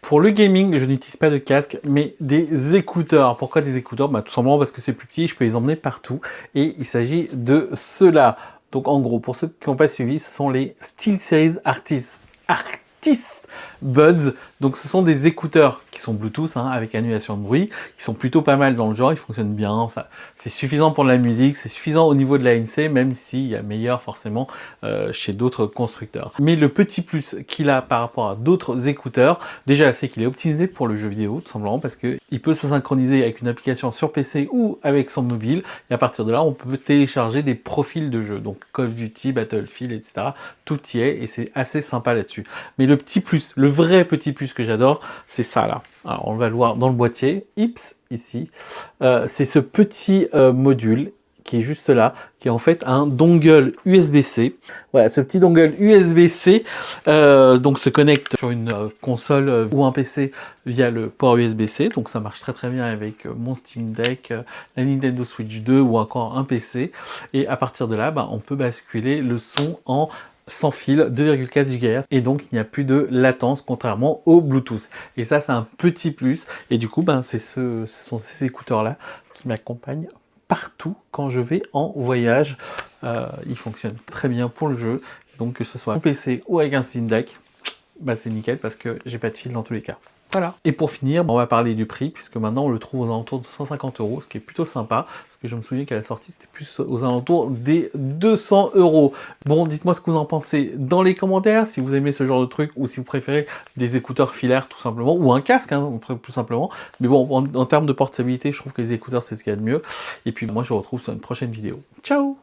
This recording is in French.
Pour le gaming, je n'utilise pas de casque, mais des écouteurs. Pourquoi des écouteurs? Tout simplement parce que c'est plus petit, je peux les emmener partout. Et il s'agit de ceux-là. Donc en gros, pour ceux qui n'ont pas suivi, ce sont les SteelSeries Artis Buds. Donc ce sont des écouteurs qui sont Bluetooth avec annulation de bruit, qui sont plutôt pas mal dans le genre, ils fonctionnent bien, c'est suffisant pour de la musique, c'est suffisant au niveau de l'ANC, même s'il y a meilleur forcément chez d'autres constructeurs. Mais le petit plus qu'il a par rapport à d'autres écouteurs, déjà c'est qu'il est optimisé pour le jeu vidéo, tout simplement parce qu'il peut se synchroniser avec une application sur PC ou avec son mobile, et à partir de là on peut télécharger des profils de jeux, donc Call of Duty, Battlefield, etc. Tout y est, et c'est assez sympa là-dessus. Mais le petit plus, le vrai petit plus que j'adore, c'est ça là. Alors on va le voir dans le boîtier, Ips, ici. C'est ce petit module qui est juste là, qui est en fait un dongle USB-C. Voilà, ce petit dongle USB-C donc se connecte sur une console ou un PC via le port USB-C. Donc ça marche très très bien avec mon Steam Deck, la Nintendo Switch 2 ou encore un PC. Et à partir de là, on peut basculer le son en sans fil, 2,4 GHz, et donc il n'y a plus de latence contrairement au Bluetooth. Et ça, c'est un petit plus. Et du coup, ce sont ces écouteurs-là qui m'accompagnent partout quand je vais en voyage. Ils fonctionnent très bien pour le jeu. Donc que ce soit en PC ou avec un Steam Deck, c'est nickel parce que j'ai pas de fil dans tous les cas. Voilà. Et pour finir, on va parler du prix, puisque maintenant on le trouve aux alentours de 150 €, ce qui est plutôt sympa, parce que je me souviens qu'à la sortie, c'était plus aux alentours des 200 €. Bon, dites-moi ce que vous en pensez dans les commentaires, si vous aimez ce genre de truc, ou si vous préférez des écouteurs filaires, tout simplement, ou un casque, plus simplement. Mais bon, en termes de portabilité, je trouve que les écouteurs, c'est ce qu'il y a de mieux. Et puis moi, je vous retrouve sur une prochaine vidéo. Ciao!